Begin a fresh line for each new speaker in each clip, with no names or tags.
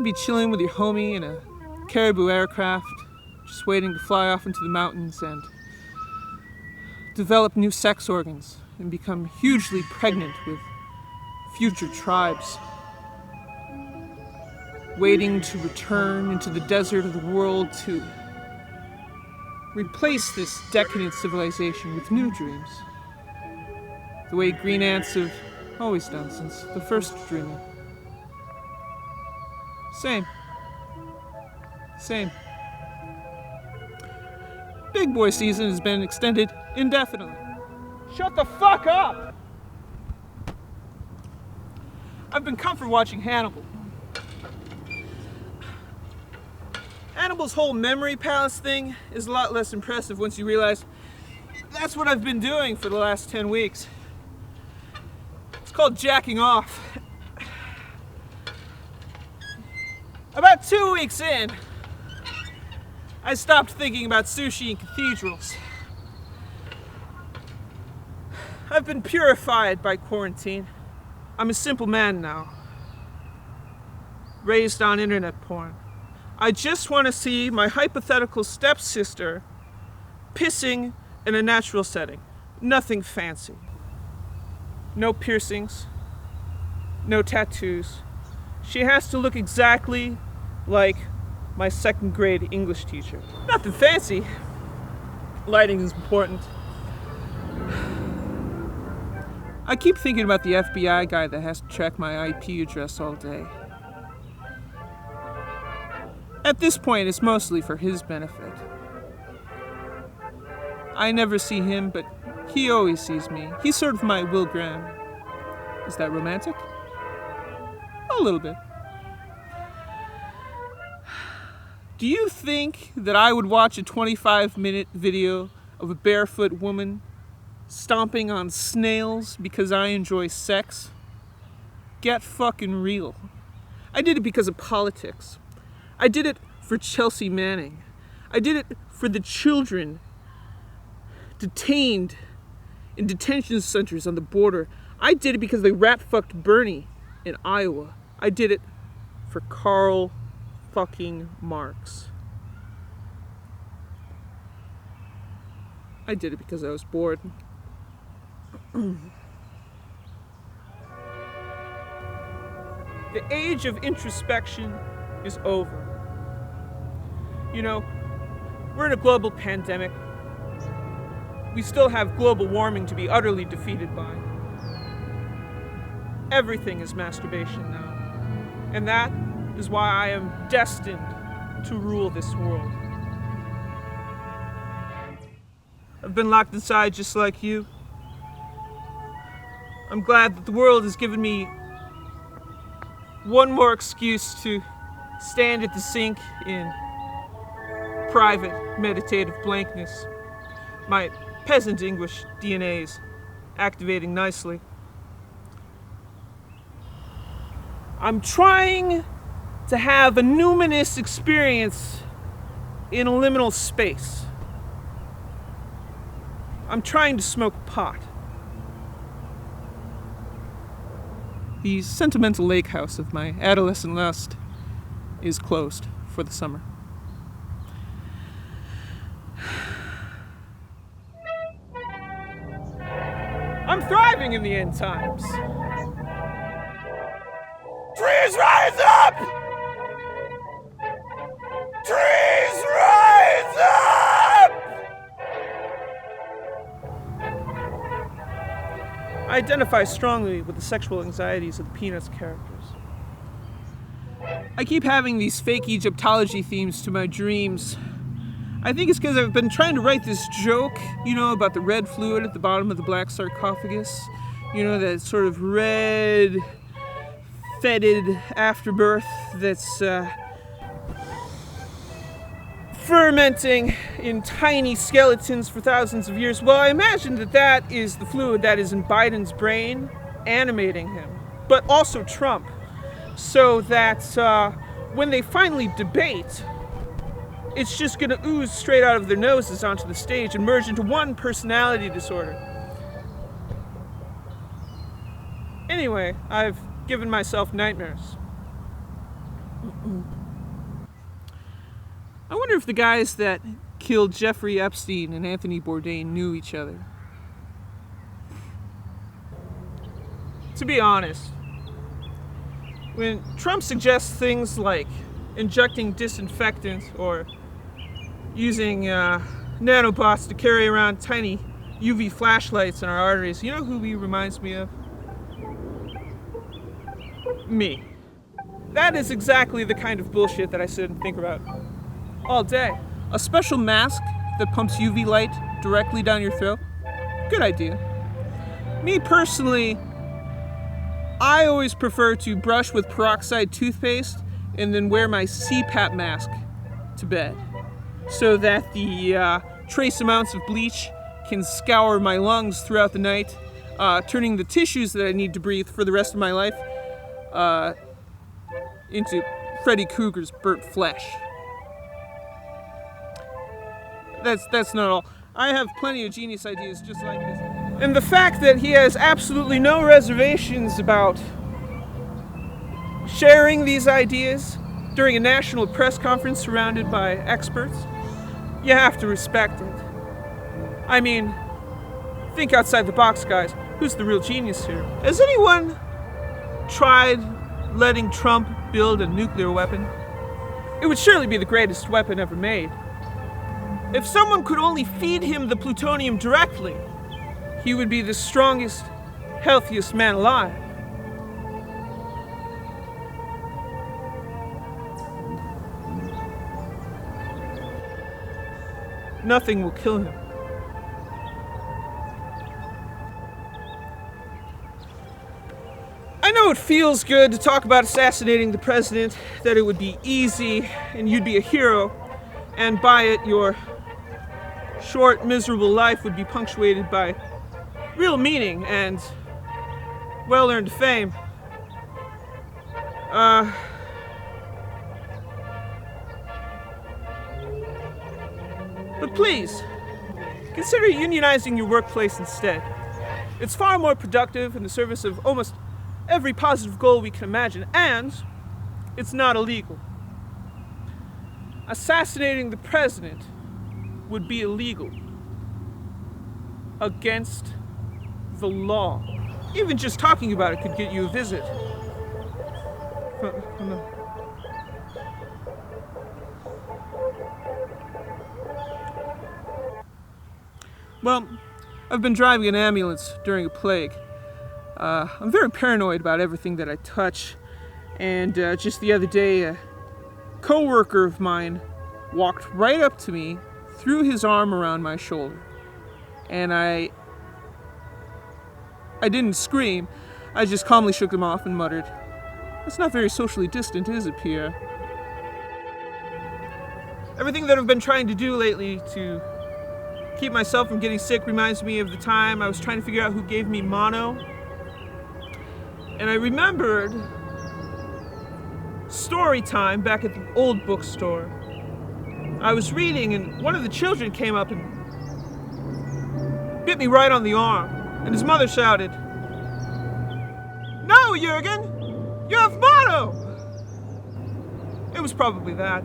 could be chilling with your homie in a Caribou aircraft, just waiting to fly off into the mountains and develop new sex organs and become hugely pregnant with future tribes, waiting to return into the desert of the world to replace this decadent civilization with new dreams, the way green ants have always done since the first dreaming. Same. Big boy season has been extended indefinitely. Shut the fuck up! I've been comfort watching Hannibal. Hannibal's whole memory palace thing is a lot less impressive once you realize that's what I've been doing for the last 10 weeks. It's called jacking off. About 2 weeks in, I stopped thinking about sushi and cathedrals. I've been purified by quarantine. I'm a simple man now, raised on internet porn. I just want to see my hypothetical stepsister pissing in a natural setting. Nothing fancy. No piercings, no tattoos. She has to look exactly like my second grade English teacher. Nothing fancy. Lighting is important. I keep thinking about the FBI guy that has to track my IP address all day. At this point, it's mostly for his benefit. I never see him, but he always sees me. He's sort of my Will Graham. Is that romantic? A little bit. Do you think that I would watch a 25-minute video of a barefoot woman stomping on snails because I enjoy sex? Get fucking real. I did it because of politics. I did it for Chelsea Manning. I did it for the children detained in detention centers on the border. I did it because they rat-fucked Bernie in Iowa. I did it for Karl fucking Marx. I did it because I was bored. The age of introspection is over. You know, we're in a global pandemic. We still have global warming to be utterly defeated by. Everything is masturbation now. And that is why I am destined to rule this world. I've been locked inside just like you. I'm glad that the world has given me one more excuse to stand at the sink in private meditative blankness. My peasant English DNA's activating nicely. I'm trying to have a numinous experience in a liminal space. I'm trying to smoke pot. The sentimental lake house of my adolescent lust is closed for the summer. I'm thriving in the end times. Trees rise up! Trees rise up! I identify strongly with the sexual anxieties of the Peanuts characters. I keep having these fake Egyptology themes to my dreams. I think it's because I've been trying to write this joke, about the red fluid at the bottom of the black sarcophagus. That sort of red, fetid afterbirth that's fermenting in tiny skeletons for thousands of years. Well, I imagine that is the fluid that is in Biden's brain, animating him, but also Trump, so that when they finally debate, it's just going to ooze straight out of their noses onto the stage and merge into one personality disorder. Anyway, I've given myself nightmares. I wonder if the guys that killed Jeffrey Epstein and Anthony Bourdain knew each other. To be honest, when Trump suggests things like injecting disinfectant or using nanobots to carry around tiny UV flashlights in our arteries, you know who he reminds me of? Me. That is exactly the kind of bullshit that I sit and think about all day. A special mask that pumps UV light directly down your throat? Good idea. Me personally, I always prefer to brush with peroxide toothpaste and then wear my CPAP mask to bed so that the trace amounts of bleach can scour my lungs throughout the night, turning the tissues that I need to breathe for the rest of my life into Freddy Krueger's burnt flesh. That's not all. I have plenty of genius ideas just like this. And the fact that he has absolutely no reservations about sharing these ideas during a national press conference surrounded by experts, you have to respect it. I mean, think outside the box, guys. Who's the real genius here? Has anyone tried letting Trump build a nuclear weapon? It would surely be the greatest weapon ever made. If someone could only feed him the plutonium directly, he would be the strongest, healthiest man alive. Nothing will kill him. I know it feels good to talk about assassinating the president, that it would be easy and you'd be a hero, and by it your short, miserable life would be punctuated by real meaning and well-earned fame. But please, consider unionizing your workplace instead. It's far more productive in the service of almost every positive goal we can imagine, and it's not illegal. Assassinating the president would be illegal. Against the law. Even just talking about it could get you a visit. Well, I've been driving an ambulance during a plague. I'm very paranoid about everything that I touch, and just the other day, a co-worker of mine walked right up to me, threw his arm around my shoulder, and I didn't scream. I just calmly shook him off and muttered, "That's not very socially distant, is it, Pierre?" Everything that I've been trying to do lately to keep myself from getting sick reminds me of the time I was trying to figure out who gave me mono. And I remembered story time back at the old bookstore. I was reading and one of the children came up and bit me right on the arm. And his mother shouted, "No, Jurgen! You have mono!" It was probably that.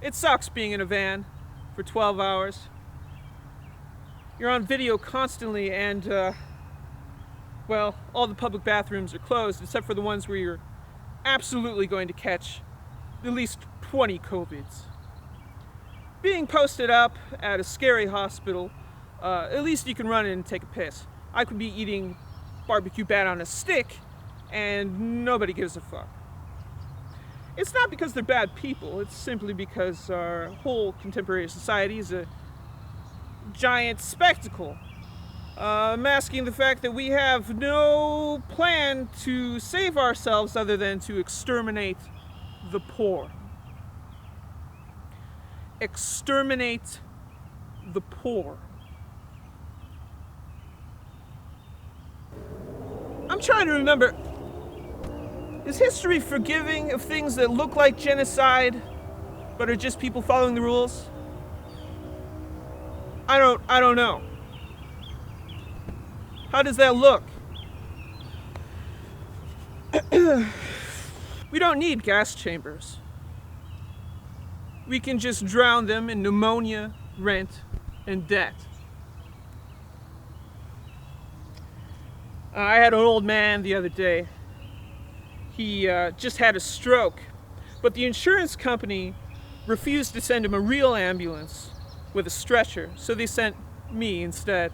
It sucks being in a van for 12 hours. You're on video constantly and, well, all the public bathrooms are closed except for the ones where you're absolutely going to catch at least 20 COVIDs. Being posted up at a scary hospital, at least you can run in and take a piss. I could be eating barbecue bat on a stick and nobody gives a fuck. It's not because they're bad people, it's simply because our whole contemporary society is a giant spectacle, masking the fact that we have no plan to save ourselves other than to exterminate the poor. Exterminate the poor. I'm trying to remember, is history forgiving of things that look like genocide but are just people following the rules? I don't know. How does that look? We don't need gas chambers. We can just drown them in pneumonia, rent, and debt. I had an old man the other day. He just had a stroke, but the insurance company refused to send him a real ambulance with a stretcher, so they sent me instead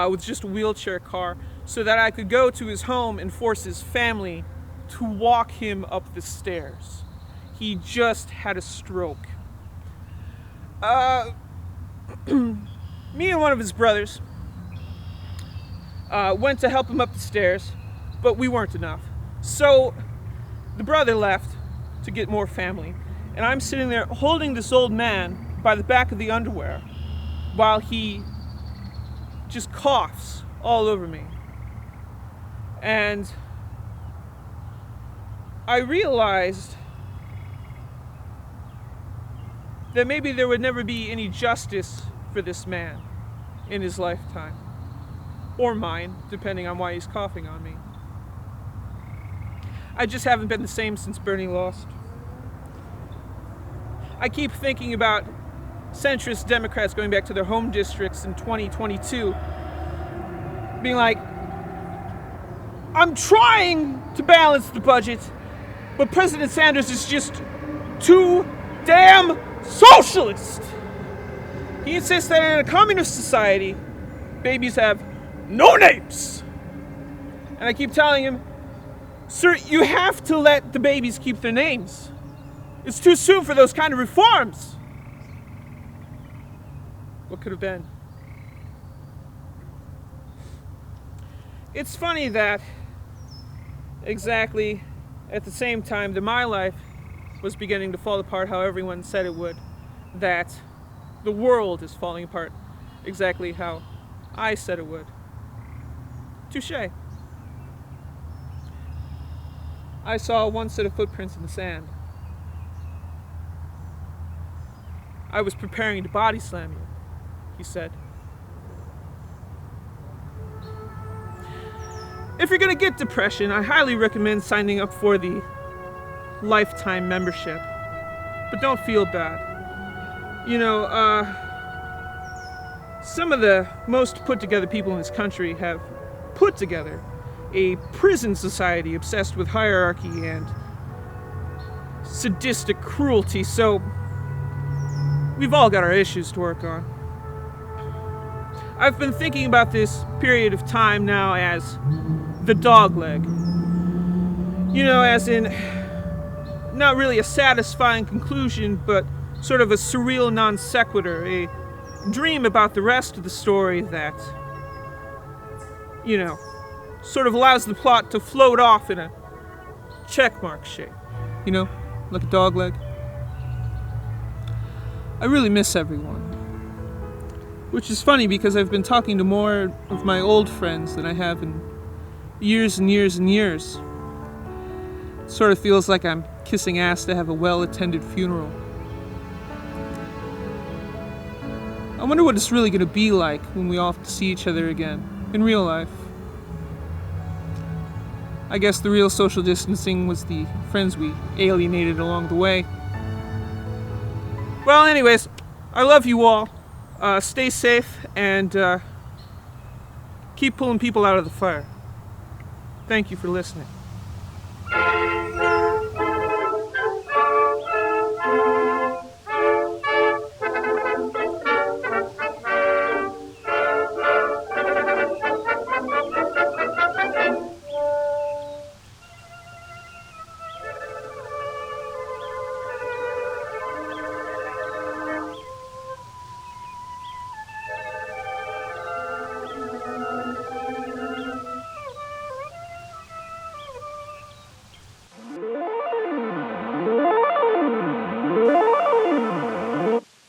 with just a wheelchair car so that I could go to his home and force his family to walk him up the stairs. He just had a stroke. Me and one of his brothers went to help him up the stairs, but we weren't enough. So the brother left to get more family, and I'm sitting there holding this old man by the back of the underwear while he just coughs all over me. And I realized that maybe there would never be any justice for this man in his lifetime. Or mine, depending on why he's coughing on me. I just haven't been the same since Bernie lost. I keep thinking about centrist Democrats going back to their home districts in 2022, being like, I'm trying to balance the budget, but President Sanders is just too damn socialist. He insists that in a communist society, babies have no names. And I keep telling him, sir, you have to let the babies keep their names. It's too soon for those kind of reforms. What could have been? It's funny that exactly at the same time that my life was beginning to fall apart how everyone said it would, that the world is falling apart exactly how I said it would. Touché. I saw one set of footprints in the sand. I was preparing to body slam you, he said. If you're gonna get depression, I highly recommend signing up for the lifetime membership. But don't feel bad. You know, some of the most put together people in this country have put together a prison society obsessed with hierarchy and sadistic cruelty, so we've all got our issues to work on. I've been thinking about this period of time now as the dog leg. You know, as in, not really a satisfying conclusion, but sort of a surreal non sequitur, a dream about the rest of the story that, you know, sort of allows the plot to float off in a checkmark shape. You know, like a dog leg. I really miss everyone. Which is funny because I've been talking to more of my old friends than I have in years and years and years. It sort of feels like I'm kissing ass to have a well-attended funeral. I wonder what it's really going to be like when we all have to see each other again, in real life. I guess the real social distancing was the friends we alienated along the way. Well, anyways, I love you all. Stay safe and keep pulling people out of the fire. Thank you for listening.